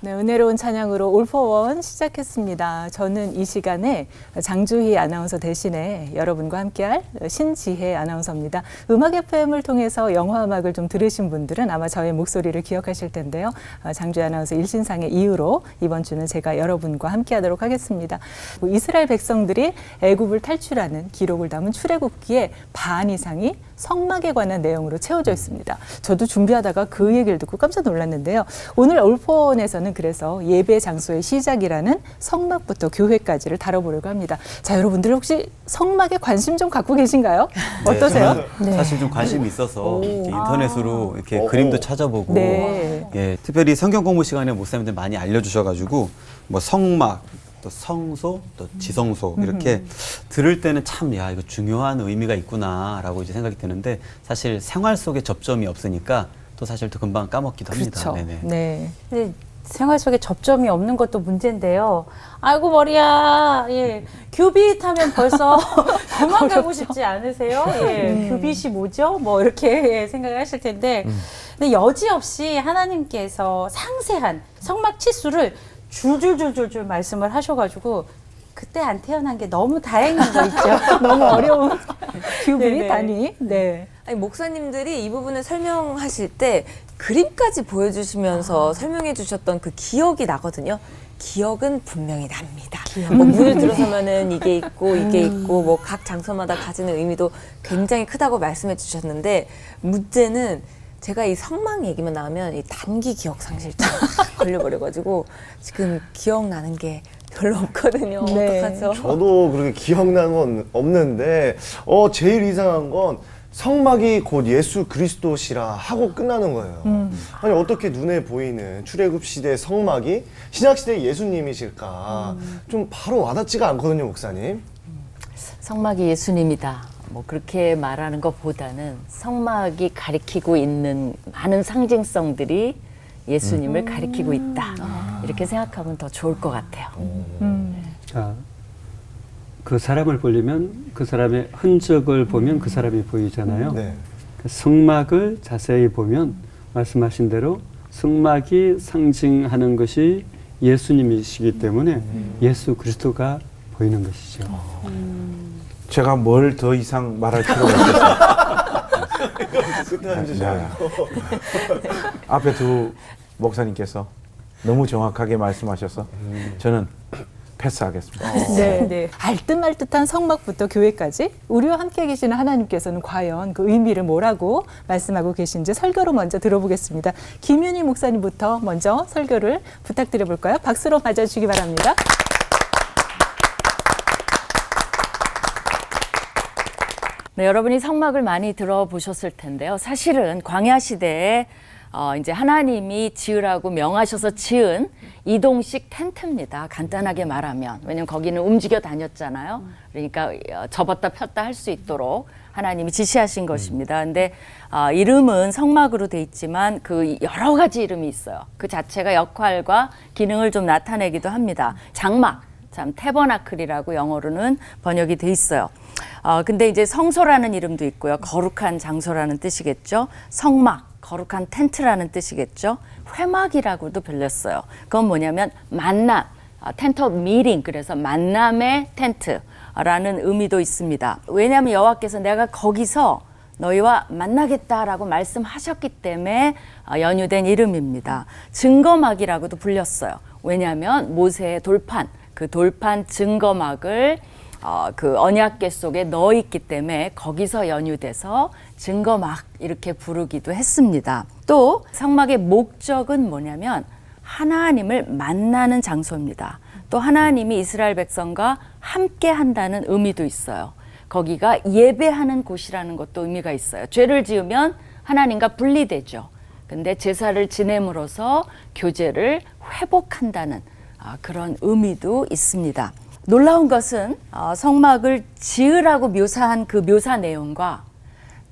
네, 은혜로운 찬양으로 올포원 시작했습니다. 저는 이 시간에 장주희 아나운서 대신에 여러분과 함께할 신지혜 아나운서입니다. 음악 FM을 통해서 영화 음악을 좀 들으신 분들은 아마 저의 목소리를 기억하실 텐데요. 장주희 아나운서 일신상의 이유로 이번 주는 제가 여러분과 함께하도록 하겠습니다. 이스라엘 백성들이 애굽을 탈출하는 기록을 담은 출애굽기의 반 이상이 성막에 관한 내용으로 채워져 있습니다. 저도 준비하다가 그 얘기를 듣고 깜짝 놀랐는데요. 오늘 올포원에서는 그래서 예배 장소의 시작이라는 성막부터 교회까지를 다뤄보려고 합니다. 자, 여러분들 혹시 성막에 관심 좀 갖고 계신가요? 네, 어떠세요? 네. 사실 좀 관심이 있어서 이렇게 인터넷으로 이렇게 그림도 찾아보고 예, 특별히 성경 공부 시간에 목사님들 많이 알려주셔가지고 뭐 성막, 또 성소, 또 지성소 이렇게 들을 때는 참 야 이거 중요한 의미가 있구나라고 이제 생각이 드는데 사실 생활 속에 접점이 없으니까 또 사실 또 금방 까먹기도 합니다. 그렇죠. 네네. 네. 근데 생활 속에 접점이 없는 것도 문제인데요. 아이고 머리야. 예. 큐빗 하면 벌써 도망가고 싶지 않으세요? 예. 큐빗이 뭐죠? 뭐 이렇게 생각을 하실 텐데. 근데 여지없이 하나님께서 상세한 성막 치수를 줄줄줄줄줄 말씀을 하셔가지고 그때 안 태어난 게 너무 다행인 거 있죠. 너무 어려운 큐빅 네네. 단위. 네. 아니, 목사님들이 이 부분을 설명하실 때 그림까지 보여주시면서 설명해 주셨던 그 기억이 나거든요. 기억은 분명히 납니다. 뭐 문을 들어서면은 이게 있고 이게 있고 뭐 각 장소마다 가지는 의미도 굉장히 크다고 말씀해 주셨는데 문제는 제가 이 성막 얘기만 나오면 이 단기 기억 상실증 걸려버려가지고 지금 기억나는 게 별로 없거든요. 네. 어떡하죠? 저도 그렇게 기억나는 건 없는데 제일 이상한 건 성막이 곧 예수 그리스도시라 하고 끝나는 거예요. 아니 어떻게 눈에 보이는 출애굽 시대 성막이 신약 시대 예수님이실까? 좀 바로 와닿지가 않거든요, 목사님. 성막이 예수님이다. 뭐 그렇게 말하는 것보다는 성막이 가리키고 있는 많은 상징성들이 예수님을 가리키고 있다. 이렇게 생각하면 더 좋을 것 같아요. 자, 그 사람을 보려면 그 사람의 흔적을 보면 그 사람이 보이잖아요. 네. 그 성막을 자세히 보면 말씀하신 대로 성막이 상징하는 것이 예수님이시기 때문에 예수 그리스도가 보이는 것이죠. 제가 뭘 더 이상 말할 필요가 없겠어요. 끝에 앉으셔요. 앞에 두 목사님께서 너무 정확하게 말씀하셔서 저는 패스하겠습니다. 네, 네. 알듯 말듯한 성막부터 교회까지 우리와 함께 계시는 하나님께서는 과연 그 의미를 뭐라고 말씀하고 계신지 설교로 먼저 들어보겠습니다. 김윤희 목사님부터 먼저 설교를 부탁드려 볼까요? 박수로 맞아주시기 바랍니다. 네, 여러분이 성막을 많이 들어보셨을 텐데요. 사실은 광야 시대에 이제 하나님이 지으라고 명하셔서 지은 이동식 텐트입니다. 간단하게 말하면. 왜냐면 거기는 움직여 다녔잖아요. 그러니까 접었다 폈다 할 수 있도록 하나님이 지시하신 것입니다. 근데 이름은 성막으로 돼 있지만 그 여러 가지 이름이 있어요. 그 자체가 역할과 기능을 좀 나타내기도 합니다. 장막, 참 태버나클이라고 영어로는 번역이 돼 있어요. 근데 이제 성소라는 이름도 있고요. 거룩한 장소라는 뜻이겠죠. 성막, 거룩한 텐트라는 뜻이겠죠. 회막이라고도 불렸어요. 그건 뭐냐면 만남, 텐트 오브 미팅, 그래서 만남의 텐트라는 의미도 있습니다. 왜냐하면 여호와께서 내가 거기서 너희와 만나겠다라고 말씀하셨기 때문에 연유된 이름입니다. 증거막이라고도 불렸어요. 왜냐하면 모세의 돌판, 그 돌판 증거막을 그 언약궤 속에 넣어 있기 때문에 거기서 연유돼서 증거막 이렇게 부르기도 했습니다. 또 성막의 목적은 뭐냐면 하나님을 만나는 장소입니다. 또 하나님이 이스라엘 백성과 함께 한다는 의미도 있어요. 거기가 예배하는 곳이라는 것도 의미가 있어요. 죄를 지으면 하나님과 분리되죠. 근데 제사를 지냄으로써 교제를 회복한다는 그런 의미도 있습니다. 놀라운 것은 성막을 지으라고 묘사한 그 묘사 내용과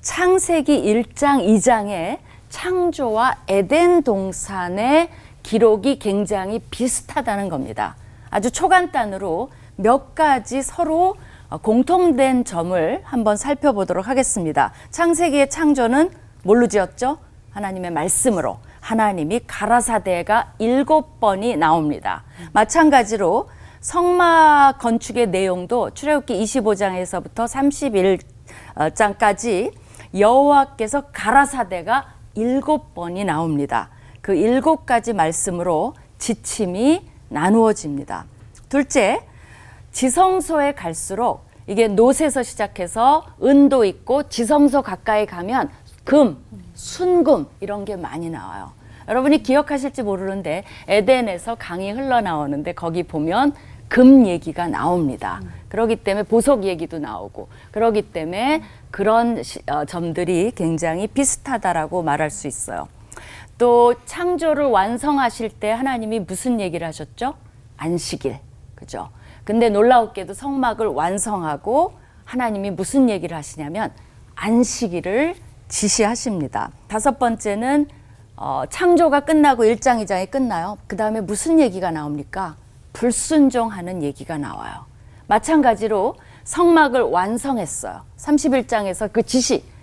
창세기 1장, 2장의 창조와 에덴 동산의 기록이 굉장히 비슷하다는 겁니다. 아주 초간단으로 몇 가지 서로 공통된 점을 한번 살펴보도록 하겠습니다. 창세기의 창조는 뭘로 지었죠? 하나님의 말씀으로. 하나님이 가라사대가 7번이 나옵니다. 마찬가지로 성막 건축의 내용도 출애굽기 25장에서부터 31장까지 여호와께서 가라사대가 7번이 나옵니다. 그 7가지 말씀으로 지침이 나누어집니다. 둘째, 지성소에 갈수록 이게 놋에서 시작해서 은도 있고 지성소 가까이 가면 금, 순금 이런 게 많이 나와요. 여러분이 기억하실지 모르는데 에덴에서 강이 흘러나오는데 거기 보면 금 얘기가 나옵니다. 그렇기 때문에 보석 얘기도 나오고 그렇기 때문에 그런 점들이 굉장히 비슷하다라고 말할 수 있어요. 또 창조를 완성하실 때 하나님이 무슨 얘기를 하셨죠? 안식일. 그죠? 근데 놀라웠게도 성막을 완성하고 하나님이 무슨 얘기를 하시냐면 안식일을 지시하십니다. 5번째는 창조가 끝나고 1장, 2장이 끝나요. 그 다음에 무슨 얘기가 나옵니까? 불순종하는 얘기가 나와요. 마찬가지로 성막을 완성했어요. 31장에서 그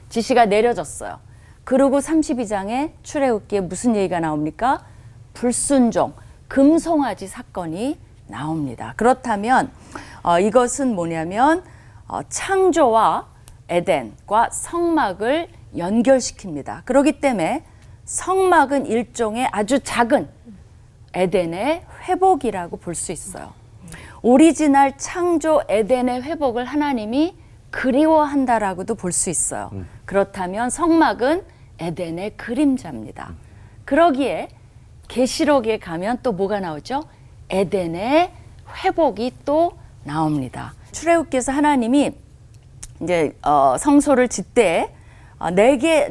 지시가 내려졌어요. 그리고 32장에 출애굽기에 무슨 얘기가 나옵니까? 불순종, 금송아지 사건이 나옵니다. 그렇다면 이것은 뭐냐면 창조와 에덴과 성막을 연결시킵니다. 그렇기 때문에 성막은 일종의 아주 작은 에덴의 회복이라고 볼 수 있어요. 오리지널 창조 에덴의 회복을 하나님이 그리워한다라고도 볼 수 있어요. 그렇다면 성막은 에덴의 그림자입니다. 그러기에 계시록에 가면 또 뭐가 나오죠? 에덴의 회복이 또 나옵니다. 출애굽기에서 하나님이 이제 성소를 짓되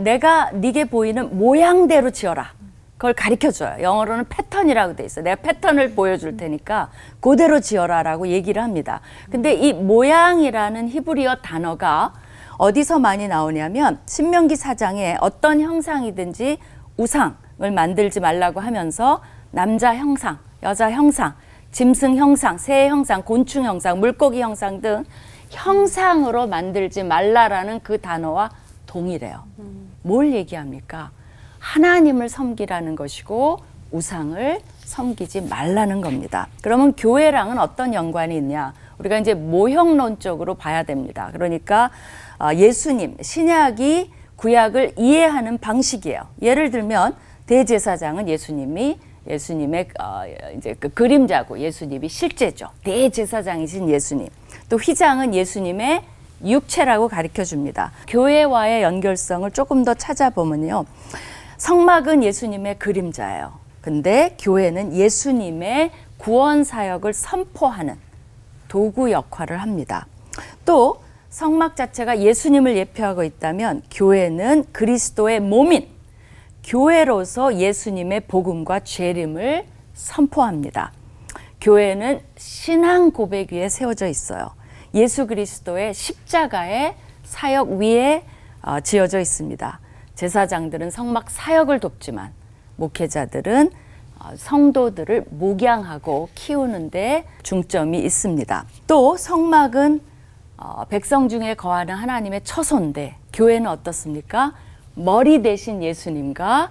내가 네게 보이는 모양대로 지어라. 그걸 가르쳐줘요. 영어로는 패턴이라고 돼 있어요. 내가 패턴을 보여줄 테니까 그대로 지어라라고 얘기를 합니다. 근데 이 모양이라는 히브리어 단어가 어디서 많이 나오냐면 신명기 4장에 어떤 형상이든지 우상을 만들지 말라고 하면서 남자 형상, 여자 형상, 짐승 형상, 새 형상, 곤충 형상, 물고기 형상 등 형상으로 만들지 말라라는 그 단어와 동일해요. 뭘 얘기합니까? 하나님을 섬기라는 것이고 우상을 섬기지 말라는 겁니다. 그러면 교회랑은 어떤 연관이 있냐? 우리가 이제 모형론적으로 봐야 됩니다. 그러니까 예수님, 신약이 구약을 이해하는 방식이에요. 예를 들면 대제사장은 예수님의 이제 그 그림자고 예수님이 실제죠. 대제사장이신 예수님. 또 휘장은 예수님의 육체라고 가르쳐 줍니다. 교회와의 연결성을 조금 더 찾아보면요. 성막은 예수님의 그림자예요. 근데 교회는 예수님의 구원 사역을 선포하는 도구 역할을 합니다. 또 성막 자체가 예수님을 예표하고 있다면 교회는 그리스도의 몸인 교회로서 예수님의 복음과 재림을 선포합니다. 교회는 신앙 고백 위에 세워져 있어요. 예수 그리스도의 십자가의 사역 위에 지어져 있습니다. 제사장들은 성막 사역을 돕지만 목회자들은 성도들을 목양하고 키우는 데 중점이 있습니다. 또 성막은 백성 중에 거하는 하나님의 처소인데 교회는 어떻습니까? 머리 대신 예수님과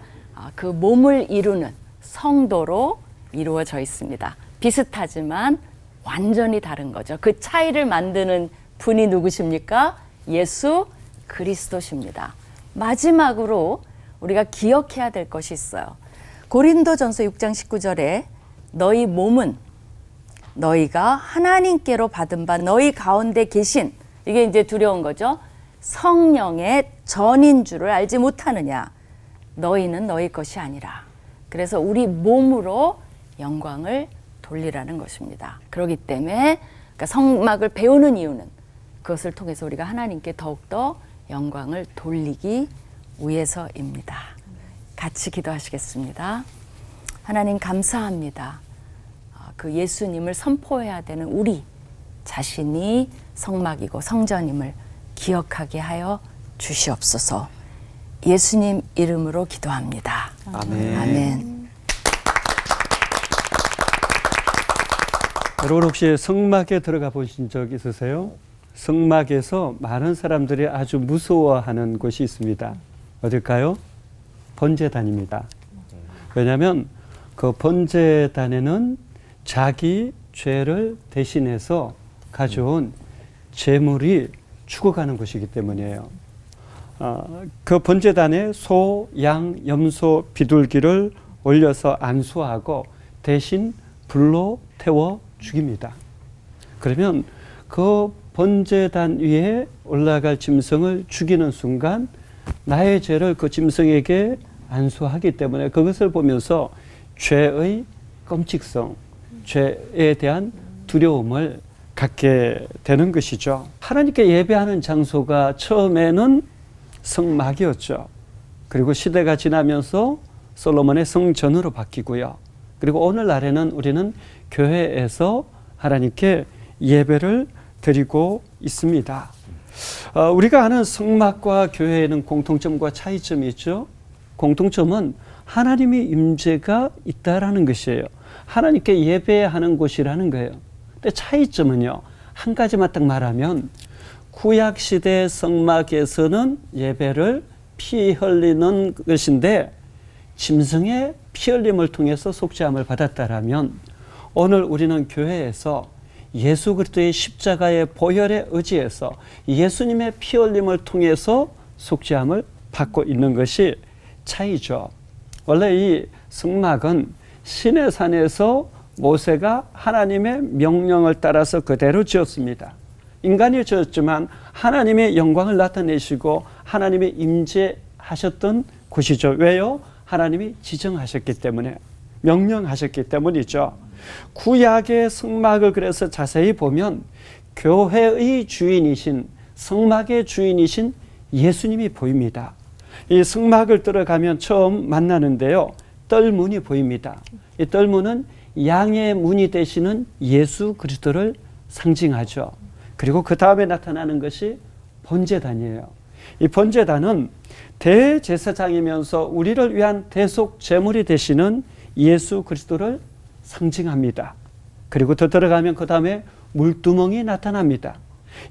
그 몸을 이루는 성도로 이루어져 있습니다. 비슷하지만 완전히 다른 거죠. 그 차이를 만드는 분이 누구십니까? 예수 그리스도십니다. 마지막으로 우리가 기억해야 될 것이 있어요. 고린도전서 6장 19절에 너희 몸은 너희가 하나님께로 받은 바 너희 가운데 계신, 이게 이제 두려운 거죠. 성령의 전인 줄을 알지 못하느냐. 너희는 너희 것이 아니라. 그래서 우리 몸으로 영광을 돌리라는 것입니다. 그렇기 때문에 그러니까 성막을 배우는 이유는 그것을 통해서 우리가 하나님께 더욱더 영광을 돌리기 위해서입니다. 같이 기도하시겠습니다. 하나님 감사합니다. 그 예수님을 선포해야 되는 우리 자신이 성막이고 성전임을 기억하게 하여 주시옵소서. 예수님 이름으로 기도합니다. 아멘. 아멘. 여러분 혹시 성막에 들어가 보신 적 있으세요? 성막에서 많은 사람들이 아주 무서워하는 곳이 있습니다. 어딜까요? 번제단입니다. 왜냐하면 그 번제단에는 자기 죄를 대신해서 가져온 제물이 죽어가는 것이기 때문이에요. 그 번제단에 소, 양, 염소, 비둘기를 올려서 안수하고 대신 불로 태워 죽입니다. 그러면 그 번제단 위에 올라갈 짐승을 죽이는 순간 나의 죄를 그 짐승에게 안수하기 때문에 그것을 보면서 죄의 끔찍성, 죄에 대한 두려움을 갖게 되는 것이죠. 하나님께 예배하는 장소가 처음에는 성막이었죠. 그리고 시대가 지나면서 솔로몬의 성전으로 바뀌고요. 그리고 오늘날에는 우리는 교회에서 하나님께 예배를 드리고 있습니다. 우리가 아는 성막과 교회에는 공통점과 차이점이 있죠. 공통점은 하나님의 임재가 있다라는 것이에요. 하나님께 예배하는 곳이라는 거예요. 근데 차이점은요, 한 가지만 딱 말하면 구약 시대 성막에서는 예배를 피 흘리는 것인데 짐승의 피 흘림을 통해서 속죄함을 받았다라면 오늘 우리는 교회에서 예수 그리스도의 십자가의 보혈에 의지해서 예수님의 피 흘림을 통해서 속죄함을 받고 있는 것이 차이죠. 원래 이 성막은 시내산에서 모세가 하나님의 명령을 따라서 그대로 지었습니다. 인간이 지었지만 하나님의 영광을 나타내시고 하나님의 임재하셨던 곳이죠. 왜요? 하나님이 지정하셨기 때문에, 명령하셨기 때문이죠. 구약의 성막을 그래서 자세히 보면 교회의 주인이신, 성막의 주인이신 예수님이 보입니다. 이 성막을 들어가면 처음 만나는데요, 뜰문이 보입니다. 이 뜰문은 양의 문이 되시는 예수 그리스도를 상징하죠. 그리고 그 다음에 나타나는 것이 번제단이에요. 이 번제단은 대제사장이면서 우리를 위한 대속 제물이 되시는 예수 그리스도를 상징합니다. 그리고 더 들어가면 그 다음에 물두멍이 나타납니다.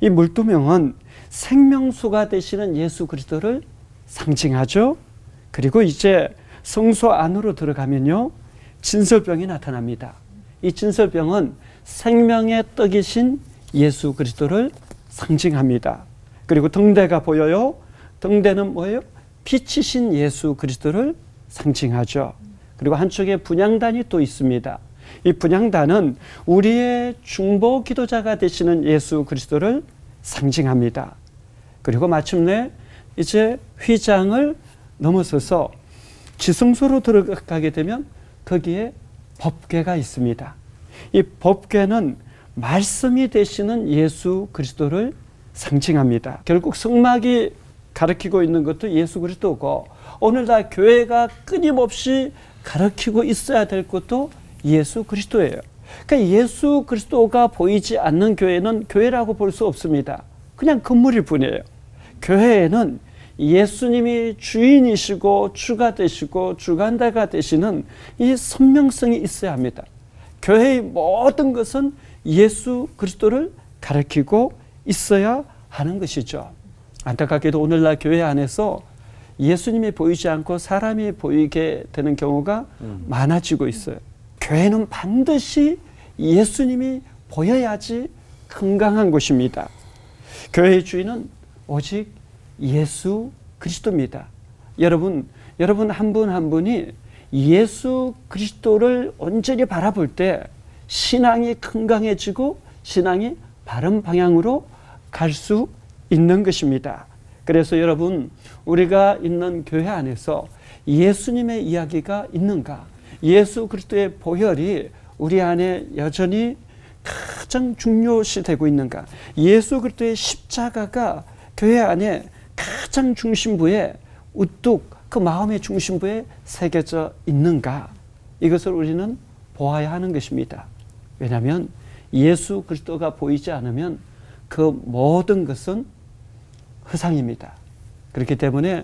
이 물두멍은 생명수가 되시는 예수 그리스도를 상징하죠. 그리고 이제 성소 안으로 들어가면요, 진설병이 나타납니다. 이 진설병은 생명의 떡이신 예수 그리스도를 상징합니다. 그리고 등대가 보여요. 등대는 뭐예요? 빛이신 예수 그리스도를 상징하죠. 그리고 한쪽에 분향단이 또 있습니다. 이 분향단은 우리의 중보 기도자가 되시는 예수 그리스도를 상징합니다. 그리고 마침내 이제 휘장을 넘어서서 지성소로 들어가게 되면 거기에 법궤가 있습니다. 이 법궤는 말씀이 되시는 예수 그리스도를 상징합니다. 결국 성막이 가르치고 있는 것도 예수 그리스도고 오늘날 교회가 끊임없이 가르치고 있어야 될 것도 예수 그리스도예요. 그러니까 예수 그리스도가 보이지 않는 교회는 교회라고 볼 수 없습니다. 그냥 건물일 뿐이에요. 교회에는 예수님이 주인이시고 주가 되시고 주관자가 되시는 이 선명성이 있어야 합니다. 교회의 모든 것은 예수 그리스도를 가르치고 있어야 하는 것이죠. 안타깝게도 오늘날 교회 안에서 예수님이 보이지 않고 사람이 보이게 되는 경우가 많아지고 있어요. 교회는 반드시 예수님이 보여야지 건강한 곳입니다. 교회의 주인은 오직 예수 그리스도입니다. 여러분 한 분 한 분이 예수 그리스도를 온전히 바라볼 때 신앙이 건강해지고 신앙이 바른 방향으로 갈 수 있는 것입니다. 그래서 여러분, 우리가 있는 교회 안에서 예수님의 이야기가 있는가? 예수 그리스도의 보혈이 우리 안에 여전히 가장 중요시되고 있는가? 예수 그리스도의 십자가가 교회 안에 가장 중심부에 우뚝 그 마음의 중심부에 새겨져 있는가? 이것을 우리는 보아야 하는 것입니다. 왜냐하면 예수 그리스도가 보이지 않으면 그 모든 것은 허상입니다. 그렇기 때문에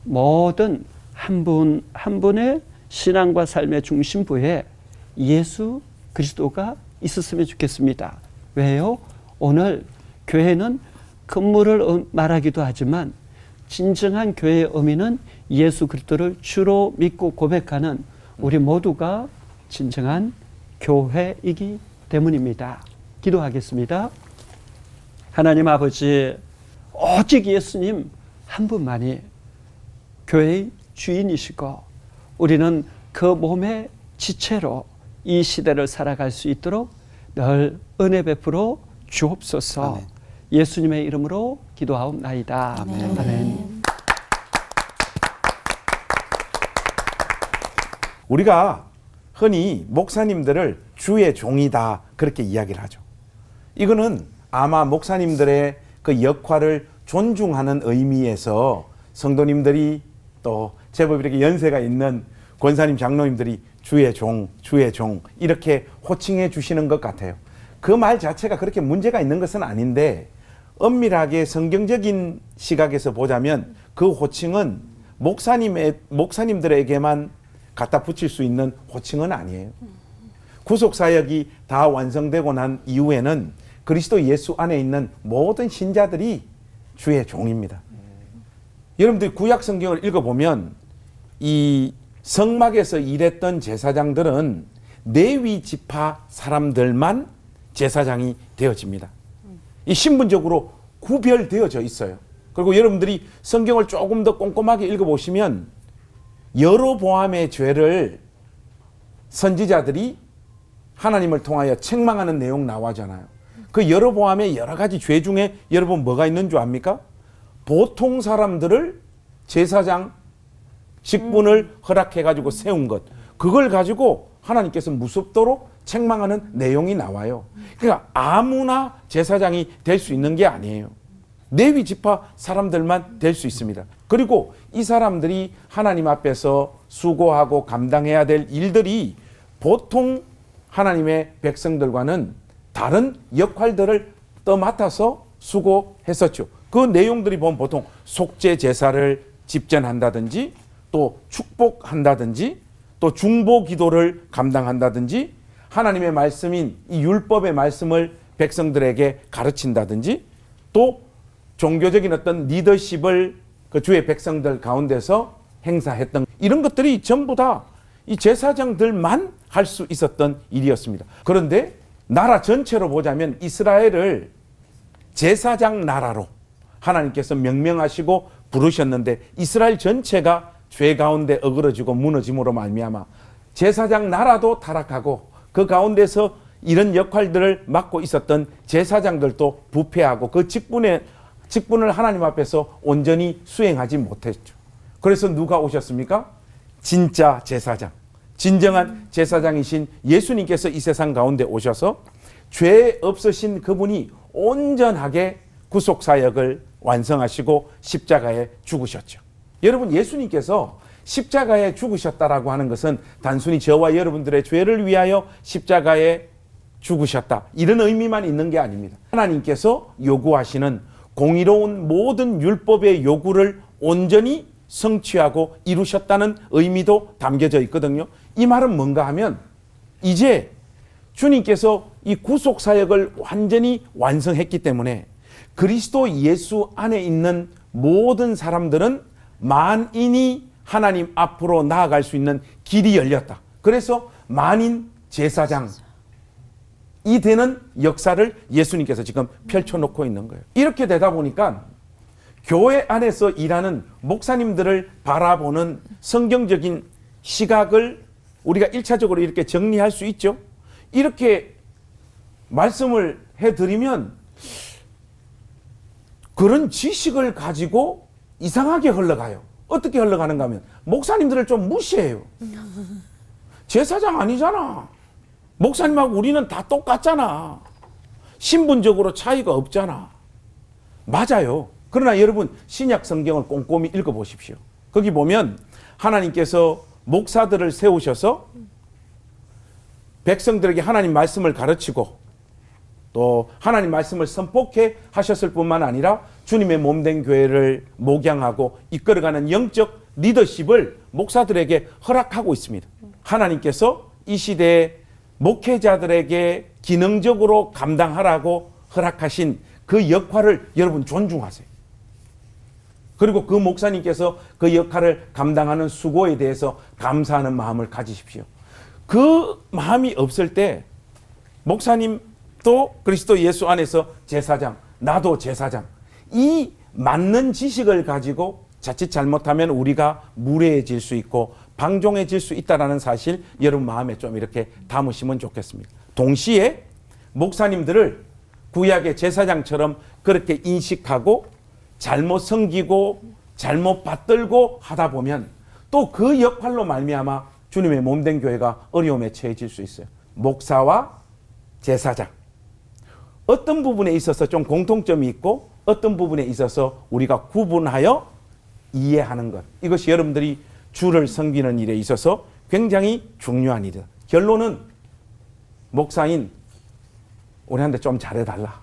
모든 한 분 한 분의 신앙과 삶의 중심부에 예수 그리스도가 있었으면 좋겠습니다. 왜요? 오늘 교회는 건물을 말하기도 하지만 진정한 교회의 의미는 예수 그리스도를 주로 믿고 고백하는 우리 모두가 진정한 교회이기 때문입니다. 기도하겠습니다. 하나님 아버지, 오직 예수님 한 분만이 교회의 주인이시고 우리는 그 몸의 지체로 이 시대를 살아갈 수 있도록 늘 은혜 베풀어 주옵소서. 아멘. 예수님의 이름으로 기도하옵나이다. 아멘. 아멘. 우리가 흔히 목사님들을 주의 종이다 그렇게 이야기를 하죠. 이거는 아마 목사님들의 그 역할을 존중하는 의미에서 성도님들이 또 제법 이렇게 연세가 있는 권사님 장로님들이 주의 종 이렇게 호칭해 주시는 것 같아요. 그 말 자체가 그렇게 문제가 있는 것은 아닌데 엄밀하게 성경적인 시각에서 보자면 그 호칭은 목사님들에게만 갖다 붙일 수 있는 호칭은 아니에요. 구속사역이 다 완성되고 난 이후에는 그리스도 예수 안에 있는 모든 신자들이 주의 종입니다. 여러분들이 구약 성경을 읽어보면 이 성막에서 일했던 제사장들은 레위 지파 사람들만 제사장이 되어집니다. 이 신분적으로 구별되어져 있어요. 그리고 여러분들이 성경을 조금 더 꼼꼼하게 읽어보시면 여로보암의 죄를 선지자들이 하나님을 통하여 책망하는 내용 나와잖아요. 그 여로보암의 여러 가지 죄 중에 여러분 뭐가 있는 줄 압니까? 보통 사람들을 제사장 직분을 허락해가지고 세운 것, 그걸 가지고 하나님께서 무섭도록 책망하는 내용이 나와요. 그러니까 아무나 제사장이 될 수 있는 게 아니에요. 레위 지파 사람들만 될 수 있습니다. 그리고 이 사람들이 하나님 앞에서 수고하고 감당해야 될 일들이 보통 하나님의 백성들과는 다른 역할들을 떠맡아서 수고했었죠. 그 내용들이 보면 보통 속죄 제사를 집전한다든지 또 축복한다든지 또 중보 기도를 감당한다든지 하나님의 말씀인 이 율법의 말씀을 백성들에게 가르친다든지 또 종교적인 어떤 리더십을 그 주의 백성들 가운데서 행사했던 이런 것들이 전부 다 이 제사장들만 할 수 있었던 일이었습니다. 그런데 나라 전체로 보자면 이스라엘을 제사장 나라로 하나님께서 명명하시고 부르셨는데 이스라엘 전체가 죄 가운데 어그러지고 무너짐으로 말미암아 제사장 나라도 타락하고 그 가운데서 이런 역할들을 맡고 있었던 제사장들도 부패하고 그 직분을 하나님 앞에서 온전히 수행하지 못했죠. 그래서 누가 오셨습니까? 진짜 제사장, 진정한 제사장이신 예수님께서 이 세상 가운데 오셔서 죄 없으신 그분이 온전하게 구속사역을 완성하시고 십자가에 죽으셨죠. 여러분, 예수님께서 십자가에 죽으셨다라고 하는 것은 단순히 저와 여러분들의 죄를 위하여 십자가에 죽으셨다 이런 의미만 있는 게 아닙니다. 하나님께서 요구하시는 공의로운 모든 율법의 요구를 온전히 성취하고 이루셨다는 의미도 담겨져 있거든요. 이 말은 뭔가 하면 이제 주님께서 이 구속사역을 완전히 완성했기 때문에 그리스도 예수 안에 있는 모든 사람들은 만인이 하나님 앞으로 나아갈 수 있는 길이 열렸다. 그래서 만인 제사장 이 되는 역사를 예수님께서 지금 펼쳐놓고 있는 거예요. 이렇게 되다 보니까 교회 안에서 일하는 목사님들을 바라보는 성경적인 시각을 우리가 1차적으로 이렇게 정리할 수 있죠. 이렇게 말씀을 해드리면 그런 지식을 가지고 이상하게 흘러가요. 어떻게 흘러가는가 하면 목사님들을 좀 무시해요. 제사장 아니잖아. 목사님하고 우리는 다 똑같잖아. 신분적으로 차이가 없잖아. 맞아요. 그러나 여러분 신약 성경을 꼼꼼히 읽어보십시오. 거기 보면 하나님께서 목사들을 세우셔서 백성들에게 하나님 말씀을 가르치고 또 하나님 말씀을 선포케 하셨을 뿐만 아니라 주님의 몸된 교회를 목양하고 이끌어가는 영적 리더십을 목사들에게 허락하고 있습니다. 하나님께서 이 시대에 목회자들에게 기능적으로 감당하라고 허락하신 그 역할을 여러분 존중하세요. 그리고 그 목사님께서 그 역할을 감당하는 수고에 대해서 감사하는 마음을 가지십시오. 그 마음이 없을 때 목사님도 그리스도 예수 안에서 제사장, 나도 제사장, 이 맞는 지식을 가지고 자칫 잘못하면 우리가 무례해질 수 있고 방종해질 수 있다는 사실 여러분 마음에 좀 이렇게 담으시면 좋겠습니다. 동시에 목사님들을 구약의 제사장처럼 그렇게 인식하고 잘못 섬기고 잘못 받들고 하다 보면 또 그 역할로 말미암아 주님의 몸된 교회가 어려움에 처해질 수 있어요. 목사와 제사장, 어떤 부분에 있어서 좀 공통점이 있고 어떤 부분에 있어서 우리가 구분하여 이해하는 것, 이것이 여러분들이 주를 섬기는 일에 있어서 굉장히 중요한 일이다. 결론은 목사인 우리한테 좀 잘해달라.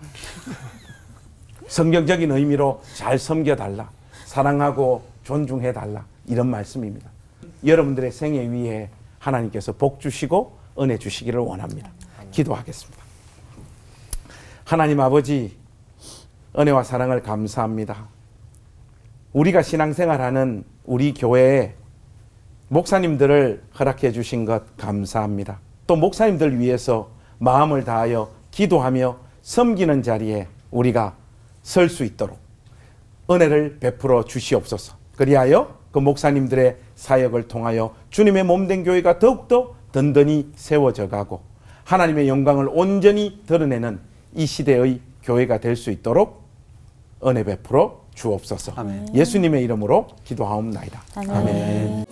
성경적인 의미로 잘 섬겨달라. 사랑하고 존중해달라. 이런 말씀입니다. 여러분들의 생애 위에 하나님께서 복 주시고 은혜 주시기를 원합니다. 기도하겠습니다. 하나님 아버지, 은혜와 사랑을 감사합니다. 우리가 신앙생활하는 우리 교회에 목사님들을 허락해 주신 것 감사합니다. 또 목사님들 위해서 마음을 다하여 기도하며 섬기는 자리에 우리가 설 수 있도록 은혜를 베풀어 주시옵소서. 그리하여 그 목사님들의 사역을 통하여 주님의 몸된 교회가 더욱더 든든히 세워져 가고 하나님의 영광을 온전히 드러내는 이 시대의 교회가 될 수 있도록 은혜 베풀어 주옵소서. 아멘. 예수님의 이름으로 기도하옵나이다. 아멘.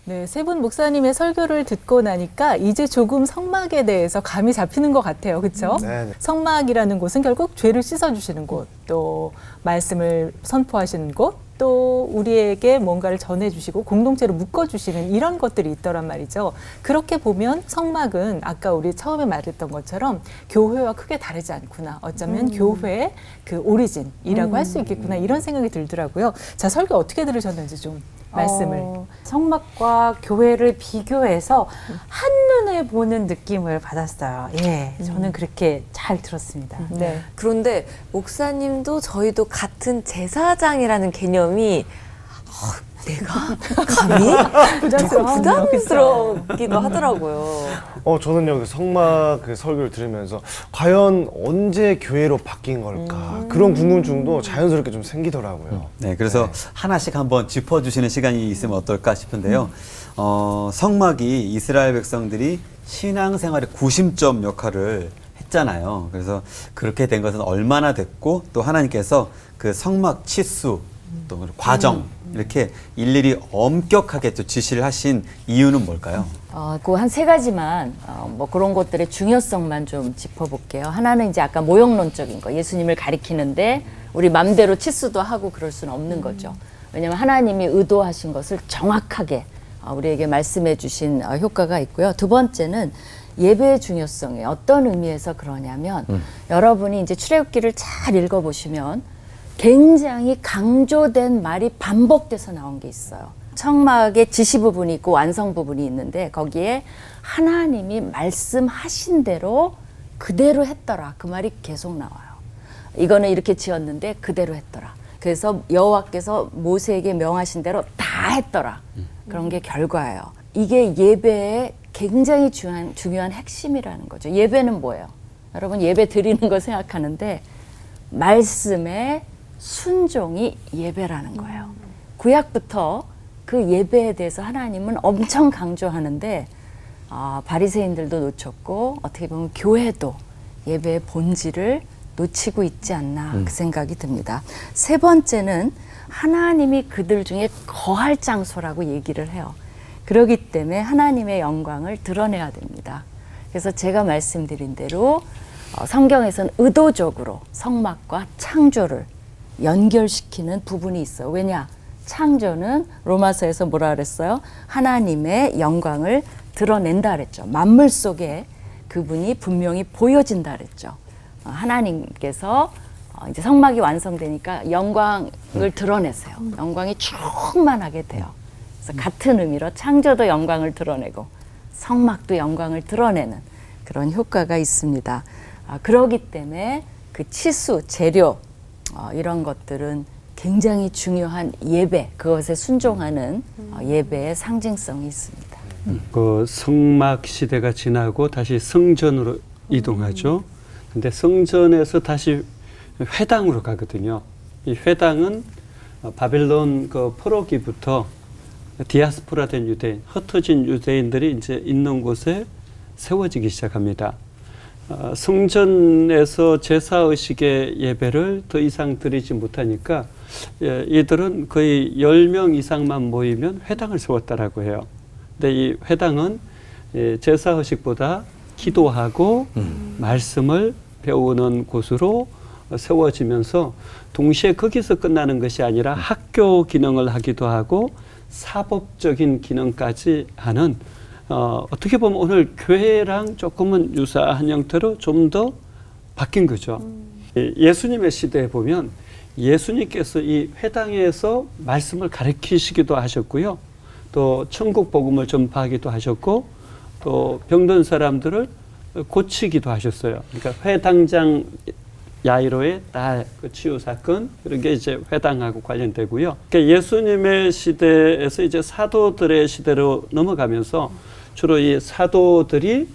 네, 세 분 목사님의 설교를 듣고 나니까 이제 조금 성막에 대해서 감이 잡히는 것 같아요. 그렇죠? 네네. 성막이라는 곳은 결국 죄를 씻어주시는 곳, 또 말씀을 선포하시는 곳, 또 우리에게 뭔가를 전해주시고 공동체로 묶어주시는 이런 것들이 있더란 말이죠. 그렇게 보면 성막은 아까 우리 처음에 말했던 것처럼 교회와 크게 다르지 않구나. 어쩌면 교회의 그 오리진이라고 할 수 있겠구나. 이런 생각이 들더라고요. 자, 설교 어떻게 들으셨는지 좀 말씀을. 성막과 교회를 비교해서 한눈에 보는 느낌을 받았어요. 예, 저는 그렇게 잘 들었습니다. 네. 그런데 목사님도 저희도 같은 제사장이라는 개념이 내가 감히 조금 부담스럽기도 하더라고요. 저는요, 그 성막 그 설교를 들으면서 과연 언제 교회로 바뀐 걸까? 그런 궁금증도 자연스럽게 좀 생기더라고요. 네, 그래서 하나씩 한번 짚어주시는 시간이 있으면 어떨까 싶은데요. 성막이 이스라엘 백성들이 신앙생활의 구심점 역할을 했잖아요. 그래서 그렇게 된 것은 얼마나 됐고 또 하나님께서 그 성막 치수 또 과정 이렇게 일일이 엄격하게 또 지시를 하신 이유는 뭘까요? 그 한 세 가지만 뭐 그런 것들의 중요성만 좀 짚어볼게요. 하나는 이제 아까 모형론적인 거, 예수님을 가리키는데 우리 맘대로 치수도 하고 그럴 수는 없는 거죠. 왜냐하면 하나님이 의도하신 것을 정확하게 우리에게 말씀해 주신 효과가 있고요. 두 번째는 예배의 중요성에 어떤 의미에서 그러냐면 여러분이 이제 출애굽기를 잘 읽어보시면 굉장히 강조된 말이 반복돼서 나온 게 있어요. 성막의 지시 부분이 있고 완성 부분이 있는데 거기에 하나님이 말씀하신 대로 그대로 했더라. 그 말이 계속 나와요. 이거는 이렇게 지었는데 그대로 했더라. 그래서 여호와께서 모세에게 명하신 대로 다 했더라. 그런 게 결과예요. 이게 예배의 굉장히 중요한 핵심이라는 거죠. 예배는 뭐예요? 여러분 예배 드리는 거 생각하는데 말씀의 순종이 예배라는 거예요. 구약부터 그 예배에 대해서 하나님은 엄청 강조하는데 바리새인들도 놓쳤고 어떻게 보면 교회도 예배의 본질을 놓치고 있지 않나 그 생각이 듭니다. 세 번째는 하나님이 그들 중에 거할 장소라고 얘기를 해요. 그렇기 때문에 하나님의 영광을 드러내야 됩니다. 그래서 제가 말씀드린 대로 성경에서는 의도적으로 성막과 창조를 연결시키는 부분이 있어요. 왜냐? 창조는 로마서에서 뭐라 그랬어요? 하나님의 영광을 드러낸다 그랬죠. 만물 속에 그분이 분명히 보여진다 그랬죠. 하나님께서 이제 성막이 완성되니까 영광을 드러내세요. 영광이 충만하게 돼요. 그래서 같은 의미로 창조도 영광을 드러내고 성막도 영광을 드러내는 그런 효과가 있습니다. 그러기 때문에 그 치수, 재료 이런 것들은 굉장히 중요한 예배, 그것에 순종하는 예배의 상징성이 있습니다. 그 성막 시대가 지나고 다시 성전으로 이동하죠. 근데 성전에서 다시 회당으로 가거든요. 이 회당은 바벨론 그 포로기부터 디아스포라된 유대인, 흩어진 유대인들이 이제 있는 곳에 세워지기 시작합니다. 성전에서 제사의식의 예배를 더 이상 드리지 못하니까 이들은 거의 10명 이상만 모이면 회당을 세웠다라고 해요. 근데 이 회당은 제사의식보다 기도하고 말씀을 배우는 곳으로 세워지면서 동시에 거기서 끝나는 것이 아니라 학교 기능을 하기도 하고 사법적인 기능까지 하는 어떻게 보면 오늘 교회랑 조금은 유사한 형태로 좀 더 바뀐 거죠. 예수님의 시대에 보면 예수님께서 이 회당에서 말씀을 가르치시기도 하셨고요. 또 천국 복음을 전파하기도 하셨고 또 병든 사람들을 고치기도 하셨어요. 그러니까 회당장 야이로의 딸 그 치유 사건 이런 게 이제 회당하고 관련되고요. 그러니까 예수님의 시대에서 이제 사도들의 시대로 넘어가면서 주로 이 사도들이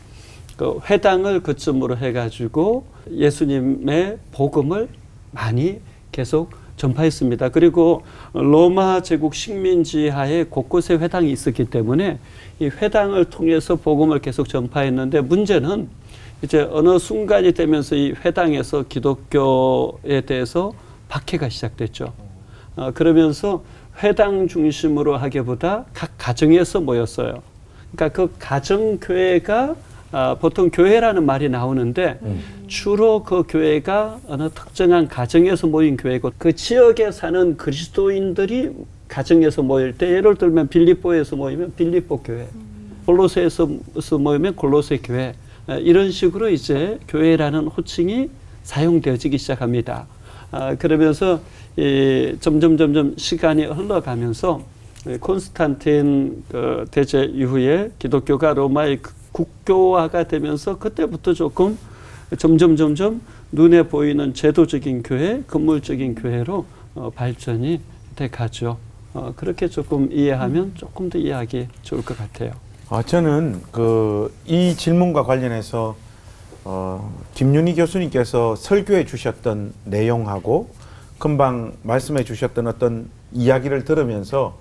그 회당을 거점으로 해가지고 예수님의 복음을 많이 계속 전파했습니다. 그리고 로마 제국 식민지 하에 곳곳에 회당이 있었기 때문에 이 회당을 통해서 복음을 계속 전파했는데 문제는 이제 어느 순간이 되면서 이 회당에서 기독교에 대해서 박해가 시작됐죠. 그러면서 회당 중심으로 하기보다 각 가정에서 모였어요. 그러니까 그 가정교회가 보통 교회라는 말이 나오는데 주로 그 교회가 어느 특정한 가정에서 모인 교회고 그 지역에 사는 그리스도인들이 가정에서 모일 때 예를 들면 빌립보에서 모이면 빌립보 교회, 골로새에서 모이면 골로새 교회 이런 식으로 이제 교회라는 호칭이 사용되어지기 시작합니다. 그러면서 점점 시간이 흘러가면서 콘스탄틴 대제 이후에 기독교가 로마의 국교화가 되면서 그때부터 조금 점점 눈에 보이는 제도적인 교회, 건물적인 교회로 발전이 돼 가죠. 그렇게 조금 이해하면 조금 더 이해하기 좋을 것 같아요. 저는 이 질문과 관련해서 김윤희 교수님께서 설교해 주셨던 내용하고 금방 말씀해 주셨던 어떤 이야기를 들으면서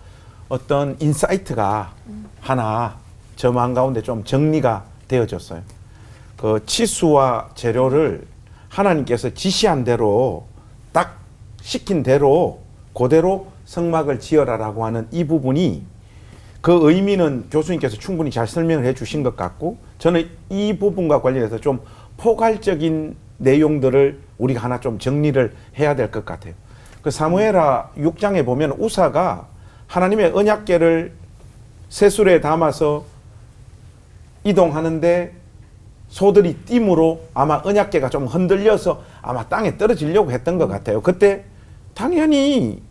어떤 인사이트가 하나 저 마음 가운데 좀 정리가 되어졌어요. 그 치수와 재료를 하나님께서 지시한 대로 딱 시킨 대로 그대로 성막을 지어라라고 하는 이 부분이 그 의미는 교수님께서 충분히 잘 설명을 해 주신 것 같고 저는 이 부분과 관련해서 좀 포괄적인 내용들을 우리가 하나 좀 정리를 해야 될 것 같아요. 그 사무엘하 6장에 보면 우사가 하나님의 언약궤를 세술에 담아서 이동하는데 소들이 띠므로 아마 언약궤가 좀 흔들려서 아마 땅에 떨어지려고 했던 것 같아요. 그때 당연히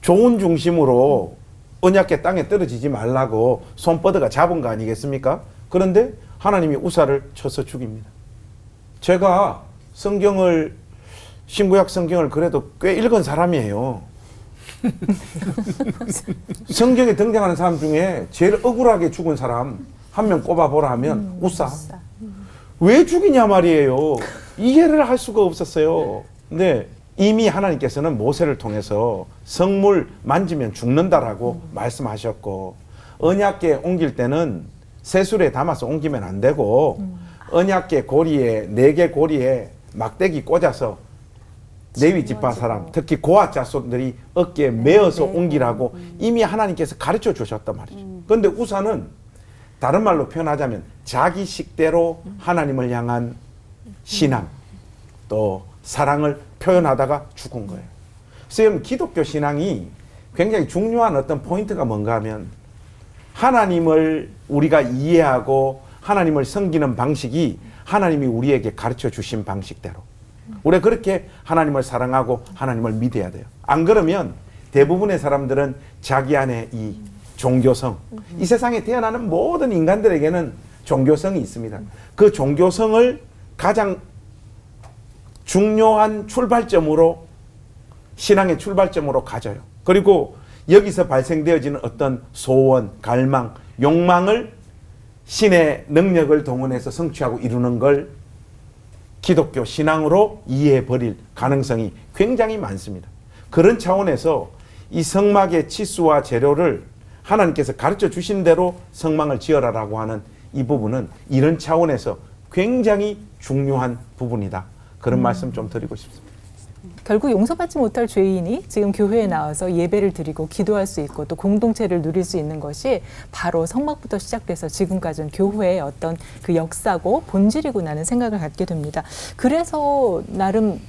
좋은 중심으로 언약궤 땅에 떨어지지 말라고 손바닥가 잡은 거 아니겠습니까? 그런데 하나님이 우사를 쳐서 죽입니다. 제가 신구약 성경을 그래도 꽤 읽은 사람이에요. 성경에 등장하는 사람 중에 제일 억울하게 죽은 사람 한 명 꼽아보라 하면 우사. 왜 죽이냐 말이에요. 이해를 할 수가 없었어요. 근데 이미 하나님께서는 모세를 통해서 성물 만지면 죽는다라고 말씀하셨고 언약궤 옮길 때는 세술에 담아서 옮기면 안 되고 언약궤 고리에 4개 고리에 막대기 꽂아서 레위 지파 사람 특히 고아 자손들이 어깨에 메어서 옮기라고 이미 하나님께서 가르쳐 주셨단 말이죠. 그런데 우사는 다른 말로 표현하자면 자기 식대로 하나님을 향한 신앙 또 사랑을 표현하다가 죽은 거예요. 그래서 기독교 신앙이 굉장히 중요한 어떤 포인트가 뭔가 하면 하나님을 우리가 이해하고 하나님을 섬기는 방식이 하나님이 우리에게 가르쳐 주신 방식대로 우리가 그렇게 하나님을 사랑하고 하나님을 믿어야 돼요. 안 그러면 대부분의 사람들은 자기 안에 이 종교성 이 세상에 태어나는 모든 인간들에게는 종교성이 있습니다. 그 종교성을 가장 중요한 출발점으로, 신앙의 출발점으로 가져요. 그리고 여기서 발생되어지는 어떤 소원, 갈망, 욕망을 신의 능력을 동원해서 성취하고 이루는 걸 기독교 신앙으로 이해해 버릴 가능성이 굉장히 많습니다. 그런 차원에서 이 성막의 치수와 재료를 하나님께서 가르쳐 주신 대로 성막을 지어라라고 하는 이 부분은 이런 차원에서 굉장히 중요한 부분이다. 그런 말씀 좀 드리고 싶습니다. 결국 용서받지 못할 죄인이 지금 교회에 나와서 예배를 드리고 기도할 수 있고 또 공동체를 누릴 수 있는 것이 바로 성막부터 시작돼서 지금까지는 교회의 어떤 그 역사고 본질이구나는 생각을 갖게 됩니다. 그래서 나름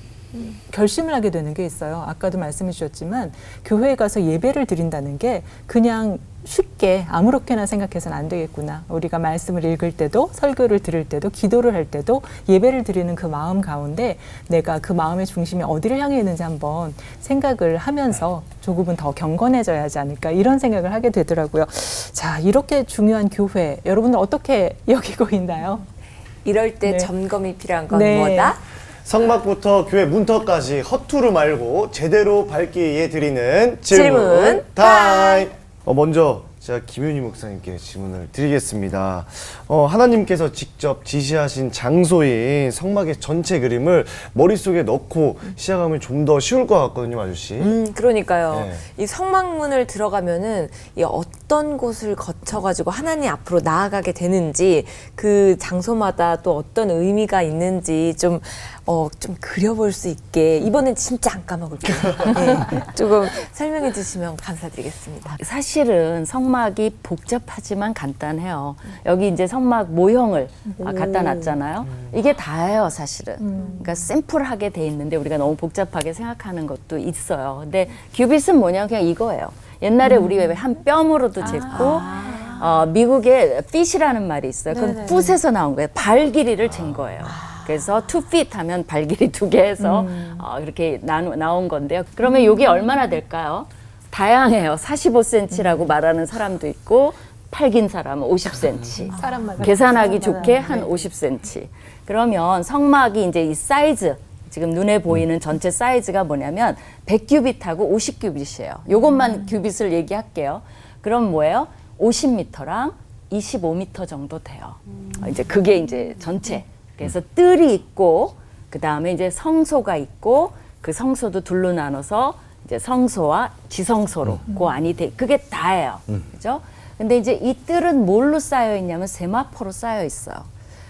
결심을 하게 되는 게 있어요. 아까도 말씀해 주셨지만 교회에 가서 예배를 드린다는 게 그냥 쉽게 아무렇게나 생각해서는 안 되겠구나. 우리가 말씀을 읽을 때도 설교를 들을 때도 기도를 할 때도 예배를 드리는 그 마음 가운데 내가 그 마음의 중심이 어디를 향해 있는지 한번 생각을 하면서 조금은 더 경건해져야 하지 않을까 이런 생각을 하게 되더라고요. 자, 이렇게 중요한 교회 여러분들 어떻게 여기고 있나요? 이럴 때 네. 점검이 필요한 건 네. 뭐다? 성막부터 교회 문턱까지 허투루 말고 제대로 밝게 드리는 질문 질문 타임. 먼저 제가 김윤희 목사님께 질문을 드리겠습니다. 하나님께서 직접 지시하신 장소인 성막의 전체 그림을 머릿속에 넣고 시작하면 좀 더 쉬울 것 같거든요, 아저씨. 그러니까요. 네. 이 성막문을 들어가면은 이 어떤 곳을 거쳐가지고 하나님 앞으로 나아가게 되는지 그 장소마다 또 어떤 의미가 있는지 좀 그려볼 수 있게 이번엔 진짜 안 까먹을게요. 네, 조금 설명해 주시면 감사드리겠습니다. 사실은 성막이 복잡하지만 간단해요. 여기 이제 성막 모형을 갖다 놨잖아요. 이게 다예요, 사실은. 그러니까 심플하게 돼 있는데 우리가 너무 복잡하게 생각하는 것도 있어요. 근데 큐빗은 뭐냐 그냥 이거예요. 옛날에 우리 왜 한 뼘으로도 쟀고 미국에 핏이라는 말이 있어요. 그건 풋에서 나온 거예요. 발 길이를 잰 거예요. 그래서 2feet 하면 발 길이 2개 해서 이렇게 나온 건데요. 그러면 이게 얼마나 될까요? 다양해요. 45cm라고 말하는 사람도 있고 팔 긴 사람은 50cm. 사람마다 계산하기 좋게 한 50cm. 그러면 성막이 이제 이 사이즈 지금 눈에 보이는 전체 사이즈가 뭐냐면 100규빗하고 50규빗이에요. 요것만 규빗을 얘기할게요. 그럼 뭐예요? 50m랑 25m 정도 돼요. 이제 그게 이제 전체. 그래서 뜰이 있고 그 다음에 이제 성소가 있고 그 성소도 둘로 나눠서 이제 성소와 지성소로 그 안이 그게 다예요. 그죠? 근데 이제 이 뜰은 뭘로 쌓여 있냐면 세마포로 쌓여 있어요.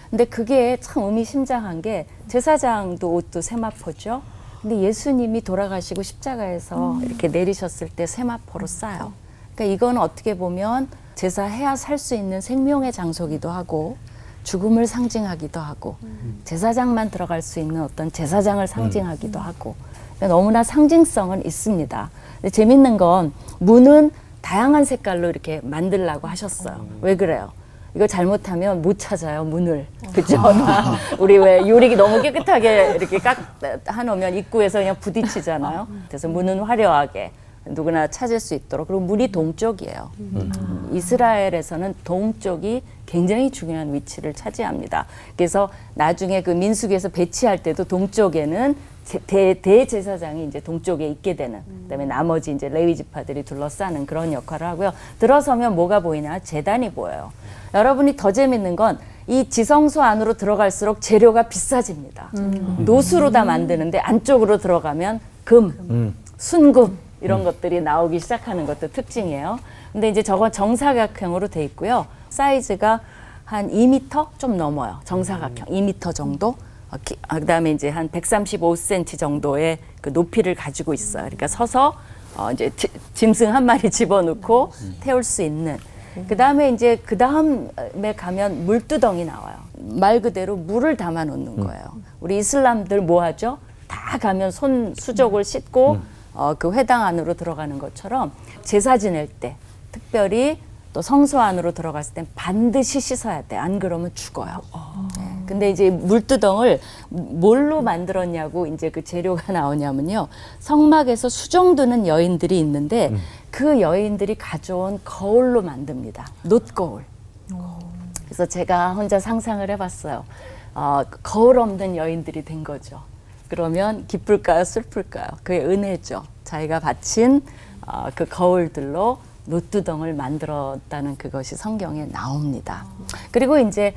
근데 그게 참 의미심장한 게 제사장도 옷도 세마포죠. 근데 예수님이 돌아가시고 십자가에서 이렇게 내리셨을 때 세마포로 쌓여. 그러니까 이거는 어떻게 보면 제사해야 살 수 있는 생명의 장소기도 하고 죽음을 상징하기도 하고 제사장만 들어갈 수 있는 어떤 제사장을 상징하기도 하고 그러니까 너무나 상징성은 있습니다. 근데 재밌는 건 문은 다양한 색깔로 이렇게 만들라고 하셨어요. 왜 그래요? 이거 잘못하면 못 찾아요, 문을. 그죠? 우리 왜 요리기 너무 깨끗하게 이렇게 해놓으면 입구에서 그냥 부딪히잖아요. 그래서 문은 화려하게 누구나 찾을 수 있도록. 그리고 문이 동쪽이에요. 이스라엘에서는 동쪽이 굉장히 중요한 위치를 차지합니다. 그래서 나중에 그 민수기에서 배치할 때도 동쪽에는 대제사장이 이제 동쪽에 있게 되는, 그다음에 나머지 이제 레위 지파들이 둘러싸는 그런 역할을 하고요. 들어서면 뭐가 보이냐? 제단이 보여요. 여러분이 더 재밌는 건 이 지성소 안으로 들어갈수록 재료가 비싸집니다. 노수로 다 만드는데 안쪽으로 들어가면 금, 순금 이런 것들이 나오기 시작하는 것도 특징이에요. 근데 이제 저건 정사각형으로 돼 있고요. 사이즈가 한 2m 좀 넘어요. 정사각형 2m 정도. 그다음에 이제 한 135cm 정도의 그 높이를 가지고 있어요. 그러니까 서서 이제 짐승 한 마리 집어넣고 태울 수 있는. 그다음에 이제 그 다음에 가면 물두덩이 나와요. 말 그대로 물을 담아 놓는 거예요. 우리 이슬람들 뭐 하죠? 다 가면 손 수족을 씻고 그 회당 안으로 들어가는 것처럼 제사 지낼 때 특별히 또 성소 안으로 들어갔을 땐 반드시 씻어야 돼. 안 그러면 죽어요. 네. 근데 이제 물두덩을 뭘로 만들었냐고 이제 그 재료가 나오냐면요. 성막에서 수종드는 여인들이 있는데 그 여인들이 가져온 거울로 만듭니다. 놋거울. 그래서 제가 혼자 상상을 해봤어요. 거울 없는 여인들이 된 거죠. 그러면 기쁠까요, 슬플까요? 그게 은혜죠. 자기가 바친 그 거울들로 노뚜덩을 만들었다는 그것이 성경에 나옵니다. 그리고 이제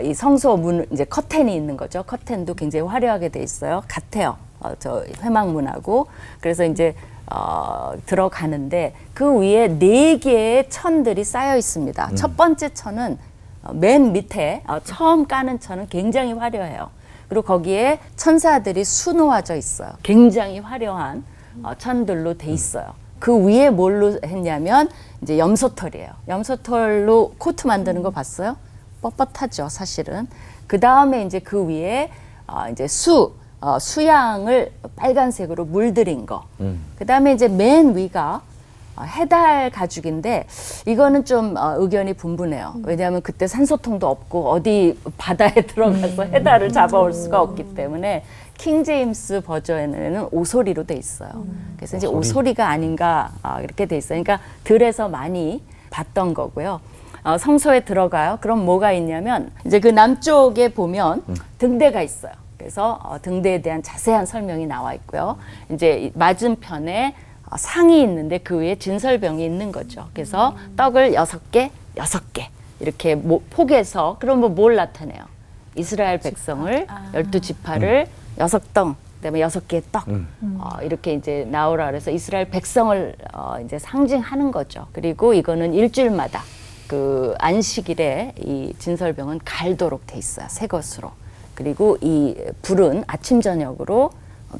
이 성소 문 이제 커튼이 있는 거죠. 커튼도 굉장히 화려하게 돼 있어요. 같아요. 저 회막문하고. 그래서 이제 들어가는데 그 위에 4개의 천들이 쌓여 있습니다. 첫 번째 천은 맨 밑에 처음 까는 천은 굉장히 화려해요. 그리고 거기에 천사들이 수놓아져 있어요. 굉장히 화려한 천들로 돼 있어요. 그 위에 뭘로 했냐면 이제 염소털이에요. 염소털로 코트 만드는 거 봤어요? 뻣뻣하죠, 사실은. 그 다음에 이제 그 위에 이제 수양을 빨간색으로 물들인 거. 그 다음에 이제 맨 위가 해달 가죽인데 이거는 좀 의견이 분분해요. 왜냐하면 그때 산소통도 없고 어디 바다에 들어가서 해달을 잡아올 수가 없기 때문에 킹 제임스 버전에는 오소리로 돼 있어요. 그래서 이제 오소리가 아닌가 이렇게 돼 있어요. 그러니까 들에서 많이 봤던 거고요. 성소에 들어가요. 그럼 뭐가 있냐면 이제 그 남쪽에 보면 등대가 있어요. 그래서 등대에 대한 자세한 설명이 나와 있고요. 이제 맞은편에 상이 있는데 그 위에 진설병이 있는 거죠. 그래서 떡을 6개 이렇게 포개서 그럼 뭘 나타내요? 이스라엘 백성을 12지파를 6덩 그다음에 6개의 떡 이렇게 이제 나오라 그래서 이스라엘 백성을 이제 상징하는 거죠. 그리고 이거는 일주일마다 그 안식일에 이 진설병은 갈도록 돼 있어요. 새 것으로. 그리고 이 불은 아침 저녁으로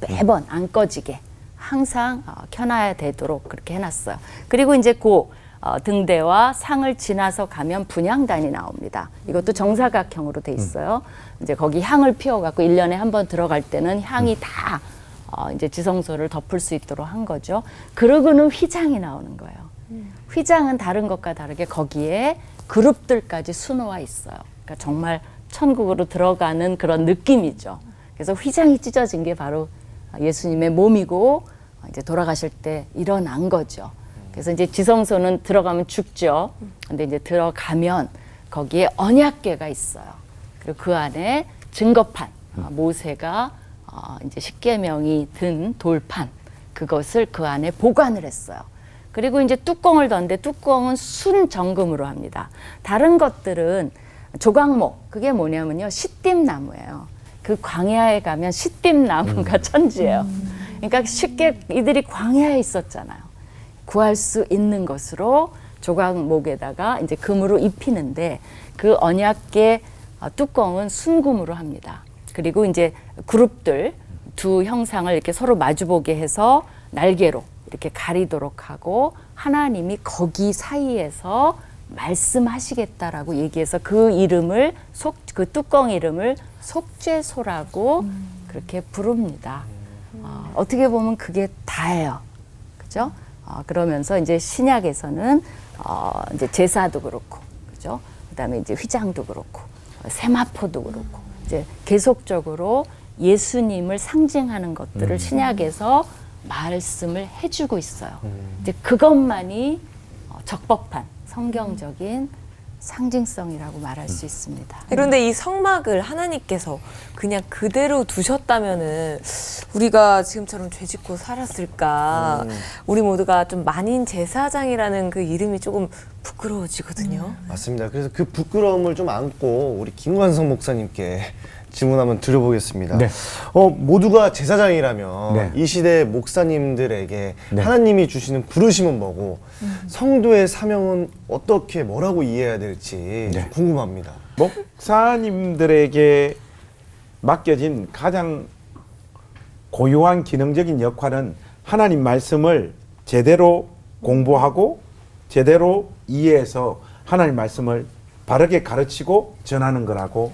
매번 안 꺼지게 항상 켜놔야 되도록 그렇게 해놨어요. 그리고 이제 그 등대와 상을 지나서 가면 분향단이 나옵니다. 이것도 정사각형으로 돼 있어요. 이제 거기 향을 피워갖고 1년에 한 번 들어갈 때는 향이 다 이제 지성소를 덮을 수 있도록 한 거죠. 그러고는 휘장이 나오는 거예요. 휘장은 다른 것과 다르게 거기에 그룹들까지 수놓아 있어요. 그러니까 정말 천국으로 들어가는 그런 느낌이죠. 그래서 휘장이 찢어진 게 바로 예수님의 몸이고 이제 돌아가실 때 일어난 거죠. 그래서 이제 지성소는 들어가면 죽죠. 근데 이제 들어가면 거기에 언약궤가 있어요. 그리고 그 안에 증거판, 모세가 이제 십계명이 든 돌판, 그것을 그 안에 보관을 했어요. 그리고 이제 뚜껑을 뒀는데 뚜껑은 순정금으로 합니다. 다른 것들은 조각목, 그게 뭐냐면요, 시띠나무예요. 그 광야에 가면 시띠나무가 천지예요. 그러니까 쉽게 이들이 광야에 있었잖아요. 구할 수 있는 것으로 조각목에다가 이제 금으로 입히는데 그 언약궤 뚜껑은 순금으로 합니다. 그리고 이제 그룹들 두 형상을 이렇게 서로 마주보게 해서 날개로 이렇게 가리도록 하고 하나님이 거기 사이에서 말씀하시겠다라고 얘기해서 그 이름을 그 뚜껑 이름을 속죄소라고 그렇게 부릅니다. 어떻게 보면 그게 다예요, 그죠? 그러면서 이제 신약에서는 이제 제사도 그렇고, 그죠? 그다음에 이제 휘장도 그렇고, 세마포도 그렇고, 이제 계속적으로 예수님을 상징하는 것들을 신약에서 말씀을 해주고 있어요. 이제 그것만이 적법한 성경적인 상징성이라고 말할 수 있습니다. 그런데 이 성막을 하나님께서 그냥 그대로 두셨다면은 우리가 지금처럼 죄짓고 살았을까? 우리 모두가 좀 만인 제사장이라는 그 이름이 조금 부끄러워지거든요. 맞습니다. 그래서 그 부끄러움을 좀 안고 우리 김관성 목사님께 질문 한번 드려보겠습니다. 네. 모두가 제사장이라면 네. 이 시대 목사님들에게 네. 하나님이 주시는 부르심은 뭐고 성도의 사명은 어떻게 뭐라고 이해해야 될지 좀 궁금합니다. 목사님들에게 맡겨진 가장 고유한 기능적인 역할은 하나님 말씀을 제대로 공부하고 제대로 이해해서 하나님 말씀을 바르게 가르치고 전하는 거라고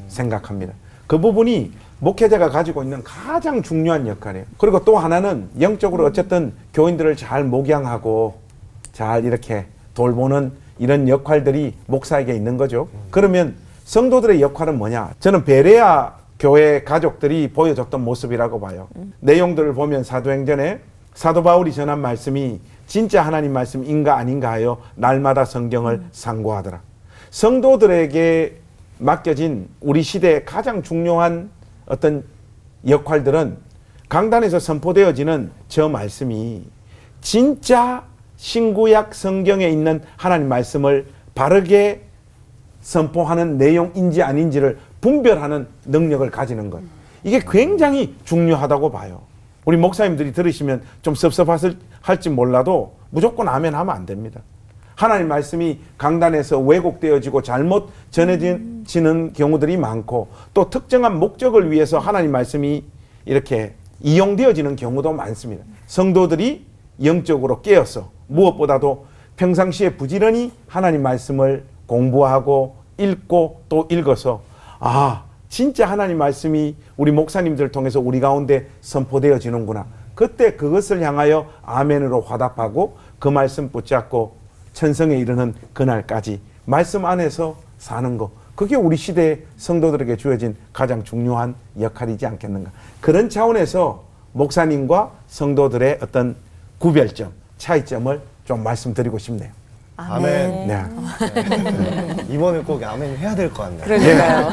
생각합니다. 그 부분이 목회자가 가지고 있는 가장 중요한 역할이에요. 그리고 또 하나는 영적으로 어쨌든 교인들을 잘 목양하고 잘 이렇게 돌보는 이런 역할들이 목사에게 있는 거죠. 그러면 성도들의 역할은 뭐냐? 저는 베레아 교회 가족들이 보여줬던 모습이라고 봐요. 내용들을 보면 사도행전에 사도 바울이 전한 말씀이 진짜 하나님 말씀인가 아닌가 하여 날마다 성경을 상고하더라. 성도들에게 맡겨진 우리 시대의 가장 중요한 어떤 역할들은 강단에서 선포되어지는 저 말씀이 진짜 신구약 성경에 있는 하나님 말씀을 바르게 선포하는 내용인지 아닌지를 분별하는 능력을 가지는 것. 이게 굉장히 중요하다고 봐요. 우리 목사님들이 들으시면 좀 섭섭할지 몰라도 무조건 아멘 하면 안 됩니다. 하나님 말씀이 강단에서 왜곡되어지고 잘못 전해지는 경우들이 많고 또 특정한 목적을 위해서 하나님 말씀이 이렇게 이용되어지는 경우도 많습니다. 성도들이 영적으로 깨어서 무엇보다도 평상시에 부지런히 하나님 말씀을 공부하고 읽고 또 읽어서 진짜 하나님 말씀이 우리 목사님들 통해서 우리 가운데 선포되어지는구나. 그때 그것을 향하여 아멘으로 화답하고 그 말씀 붙잡고 천성에 이르는 그날까지 말씀 안에서 사는 것. 그게 우리 시대의 성도들에게 주어진 가장 중요한 역할이지 않겠는가. 그런 차원에서 목사님과 성도들의 어떤 구별점, 차이점을 좀 말씀드리고 싶네요. 아멘. 네. 이번에 꼭 아멘 해야 될 것 같네요. 그러니까요.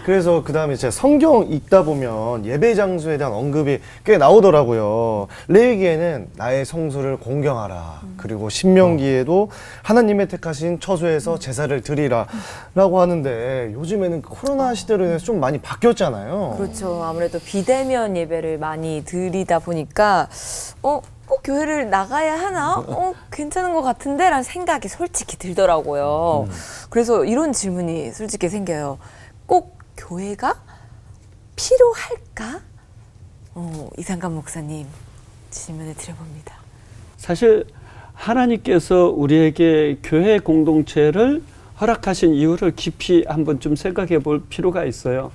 그래서 그 다음에 제가 성경 읽다 보면 예배 장소에 대한 언급이 꽤 나오더라고요. 레위기에는 나의 성소를 공경하라. 그리고 신명기에도 하나님의 택하신 처소에서 제사를 드리라. 라고 하는데 요즘에는 코로나 시대로 인해서 좀 많이 바뀌었잖아요. 그렇죠. 아무래도 비대면 예배를 많이 드리다 보니까 꼭 교회를 나가야 하나? 괜찮은 것 같은데? 라는 생각이 솔직히 들더라고요. 그래서 이런 질문이 솔직히 생겨요. 꼭 교회가 필요할까? 이상감 목사님 질문을 드려봅니다. 사실 하나님께서 우리에게 교회 공동체를 허락하신 이유를 깊이 한번 좀 생각해 볼 필요가 있어요.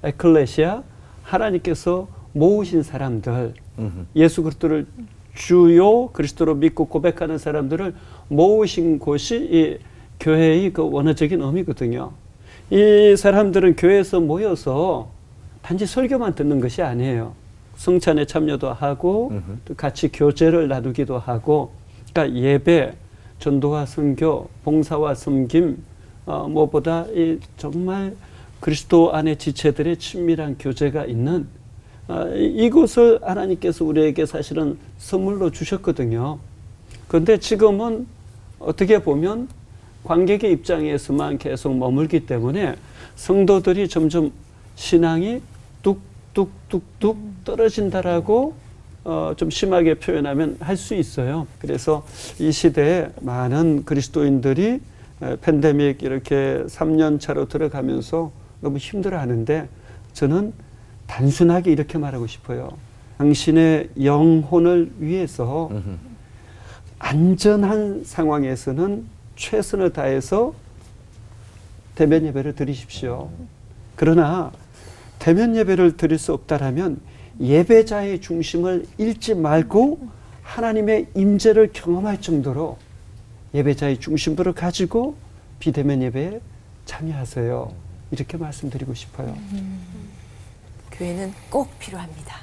에클레시아, 하나님께서 모으신 사람들, 예수 그리스도를 주요 그리스도로 믿고 고백하는 사람들을 모으신 곳이 이 교회의 그 원어적인 의미거든요. 이 사람들은 교회에서 모여서 단지 설교만 듣는 것이 아니에요. 성찬에 참여도 하고 또 같이 교제를 나누기도 하고, 그러니까 예배, 전도와 선교, 봉사와 섬김, 무엇보다 이 정말 그리스도 안의 지체들의 친밀한 교제가 있는 이곳을 하나님께서 우리에게 사실은 선물로 주셨거든요. 그런데 지금은 어떻게 보면 관객의 입장에서만 계속 머물기 때문에 성도들이 점점 신앙이 뚝뚝뚝뚝 떨어진다라고 좀 심하게 표현하면 할 수 있어요. 그래서 이 시대에 많은 그리스도인들이 팬데믹 이렇게 3년 차로 들어가면서 너무 힘들어하는데 저는 단순하게 이렇게 말하고 싶어요. 당신의 영혼을 위해서 안전한 상황에서는 최선을 다해서 대면 예배를 드리십시오. 그러나 대면 예배를 드릴 수 없다라면 예배자의 중심을 잃지 말고 하나님의 임재를 경험할 정도로 예배자의 중심부를 가지고 비대면 예배에 참여하세요. 이렇게 말씀드리고 싶어요. 교회는 꼭 필요합니다.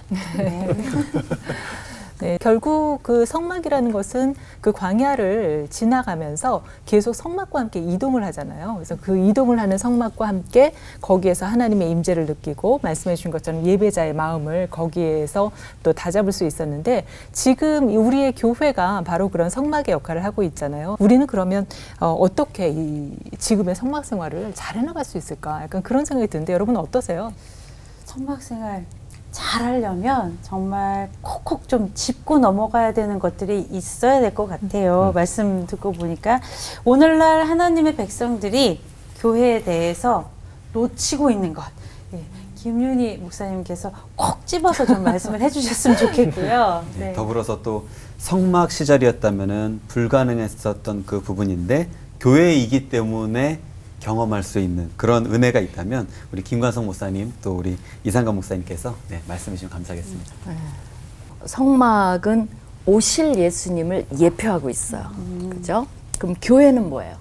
네, 결국 그 성막이라는 것은 그 광야를 지나가면서 계속 성막과 함께 이동을 하잖아요. 그래서 그 이동을 하는 성막과 함께 거기에서 하나님의 임재를 느끼고 말씀해 주신 것처럼 예배자의 마음을 거기에서 또 다잡을 수 있었는데 지금 우리의 교회가 바로 그런 성막의 역할을 하고 있잖아요. 우리는 그러면 어떻게 이 지금의 성막 생활을 잘 해나갈 수 있을까? 약간 그런 생각이 드는데 여러분 어떠세요? 성막 생활 잘 하려면 정말 콕콕 좀 짚고 넘어가야 되는 것들이 있어야 될 것 같아요. 말씀 듣고 보니까 오늘날 하나님의 백성들이 교회에 대해서 놓치고 있는 것. 김윤희 목사님께서 콕 집어서 좀 말씀을 해주셨으면 좋겠고요. 네. 더불어서 또 성막 시절이었다면은 불가능했었던 그 부분인데 교회이기 때문에 경험할 수 있는 그런 은혜가 있다면 우리 김관성 목사님 또 우리 이상감 목사님께서 말씀해 주시면 감사하겠습니다. 성막은 오실 예수님을 예표하고 있어요. 그죠? 그럼 교회는 뭐예요?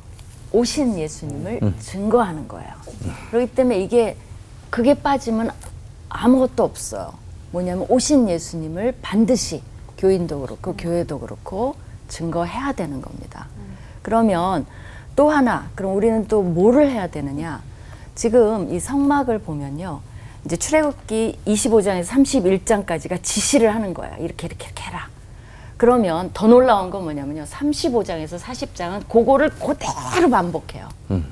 오신 예수님을 증거하는 거예요. 그렇기 때문에 그게 빠지면 아무것도 없어요. 뭐냐면 오신 예수님을 반드시 교인도 그렇고 교회도 그렇고 증거해야 되는 겁니다. 그러면 또 하나, 그럼 우리는 또 뭐를 해야 되느냐? 지금 이 성막을 보면요. 이제 출애굽기 25장에서 31장까지가 지시를 하는 거야. 이렇게 해라. 그러면 더 놀라운 건 뭐냐면요. 35장에서 40장은 그거를 그대로 반복해요.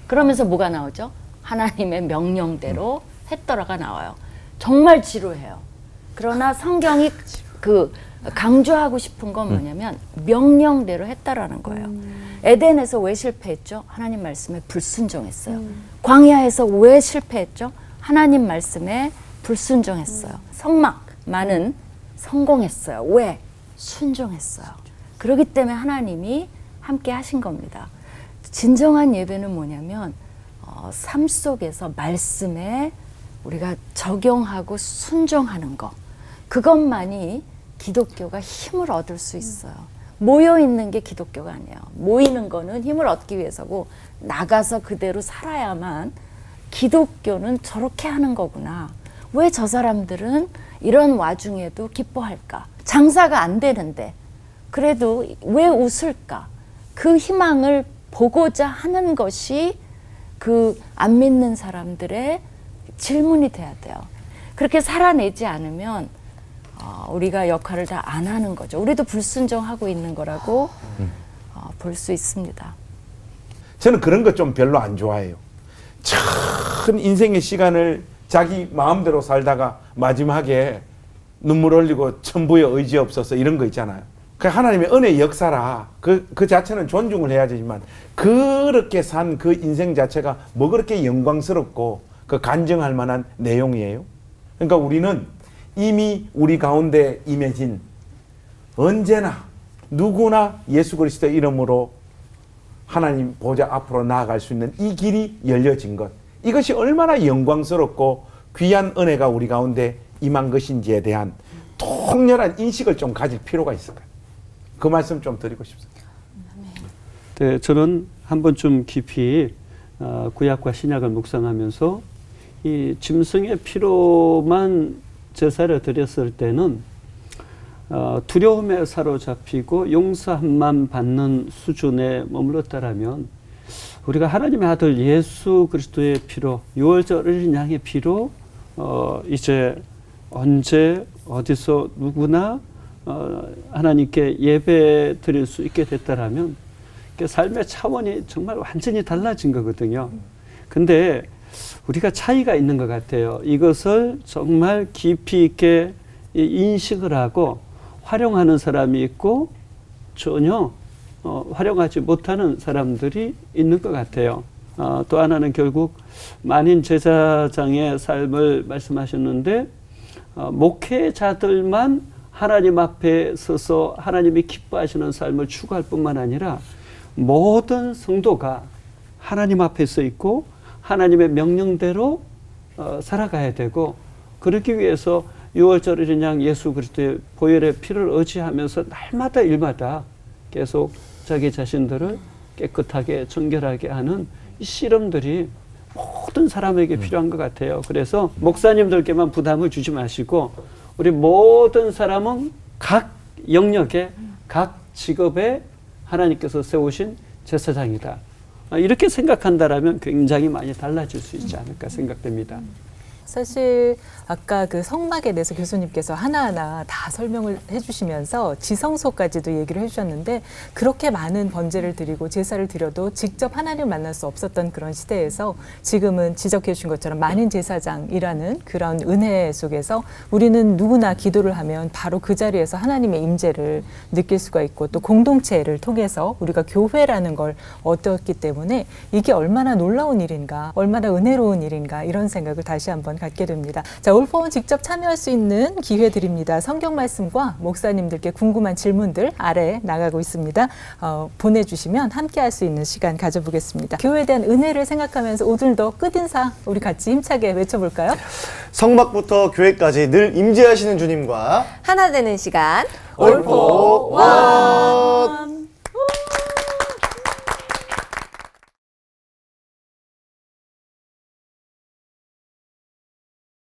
그러면서 뭐가 나오죠? 하나님의 명령대로 했더라가 나와요. 정말 지루해요. 그러나 성경이 그 강조하고 싶은 건 뭐냐면 명령대로 했다라는 거예요. 에덴에서 왜 실패했죠? 하나님 말씀에 불순종했어요. 광야에서 왜 실패했죠? 하나님 말씀에 불순종했어요. 성막만은 성공했어요. 왜? 순종했어요. 그렇기 때문에 하나님이 함께 하신 겁니다. 진정한 예배는 뭐냐면 삶 속에서 말씀에 우리가 적용하고 순종하는 것, 그것만이 기독교가 힘을 얻을 수 있어요. 모여 있는 게 기독교가 아니에요. 모이는 거는 힘을 얻기 위해서고 나가서 그대로 살아야만 기독교는 저렇게 하는 거구나. 왜 저 사람들은 이런 와중에도 기뻐할까? 장사가 안 되는데 그래도 왜 웃을까? 그 희망을 보고자 하는 것이 그 안 믿는 사람들의 질문이 돼야 돼요. 그렇게 살아내지 않으면 우리가 역할을 다 안 하는 거죠. 우리도 불순종하고 있는 거라고 볼 수 있습니다. 저는 그런 거 좀 별로 안 좋아해요. 큰 인생의 시간을 자기 마음대로 살다가 마지막에 눈물 흘리고 천부의 의지 없어서 이런 거 있잖아요. 그 하나님의 은혜의 역사라 그 자체는 존중을 해야 되지만 그렇게 산 그 인생 자체가 뭐 그렇게 영광스럽고 그 간증할 만한 내용이에요. 그러니까 우리는 이미 우리 가운데 임해진 언제나 누구나 예수 그리스도의 이름으로 하나님 보좌 앞으로 나아갈 수 있는 이 길이 열려진 것, 이것이 얼마나 영광스럽고 귀한 은혜가 우리 가운데 임한 것인지에 대한 통렬한 인식을 좀 가질 필요가 있을 거예요. 그 말씀 좀 드리고 싶습니다. 네, 저는 한번 좀 깊이 구약과 신약을 묵상하면서 이 짐승의 피로만 제사를 드렸을 때는 두려움에 사로잡히고 용서함만 받는 수준에 머물렀다라면 우리가 하나님의 아들 예수 그리스도의 피로, 유월절 어린 양의 피로 이제 언제 어디서 누구나 하나님께 예배 드릴 수 있게 됐다라면 삶의 차원이 정말 완전히 달라진 거거든요. 근데 우리가 차이가 있는 것 같아요. 이것을 정말 깊이 있게 인식을 하고 활용하는 사람이 있고 전혀 활용하지 못하는 사람들이 있는 것 같아요. 또 하나는 결국 만인 제사장의 삶을 말씀하셨는데 목회자들만 하나님 앞에 서서 하나님이 기뻐하시는 삶을 추구할 뿐만 아니라 모든 성도가 하나님 앞에 서 있고 하나님의 명령대로 살아가야 되고, 그러기 위해서 유월절 어린 양 예수 그리스도의 보혈의 피를 의지하면서 날마다 일마다 계속 자기 자신들을 깨끗하게 정결하게 하는 이 씨름들이 모든 사람에게 필요한 것 같아요. 그래서 목사님들께만 부담을 주지 마시고 우리 모든 사람은 각 영역에 각 직업에 하나님께서 세우신 제사장이다. 이렇게 생각한다라면 굉장히 많이 달라질 수 있지 않을까 생각됩니다. 사실 아까 그 성막에 대해서 교수님께서 하나하나 다 설명을 해주시면서 지성소까지도 얘기를 해주셨는데, 그렇게 많은 번제를 드리고 제사를 드려도 직접 하나님을 만날 수 없었던 그런 시대에서 지금은 지적해 주신 것처럼 만인 제사장이라는 그런 은혜 속에서 우리는 누구나 기도를 하면 바로 그 자리에서 하나님의 임재를 느낄 수가 있고, 또 공동체를 통해서 우리가 교회라는 걸 얻었기 때문에 이게 얼마나 놀라운 일인가, 얼마나 은혜로운 일인가, 이런 생각을 다시 한번 갖게 됩니다. 자, 올포원 직접 참여할 수 있는 기회 드립니다. 성경 말씀과 목사님들께 궁금한 질문들 아래 나가고 있습니다. 보내주시면 함께 할 수 있는 시간 가져보겠습니다. 교회에 대한 은혜를 생각하면서 오늘도 끝인사 우리 같이 힘차게 외쳐볼까요? 성막부터 교회까지 늘 임재하시는 주님과 하나 되는 시간 올포원.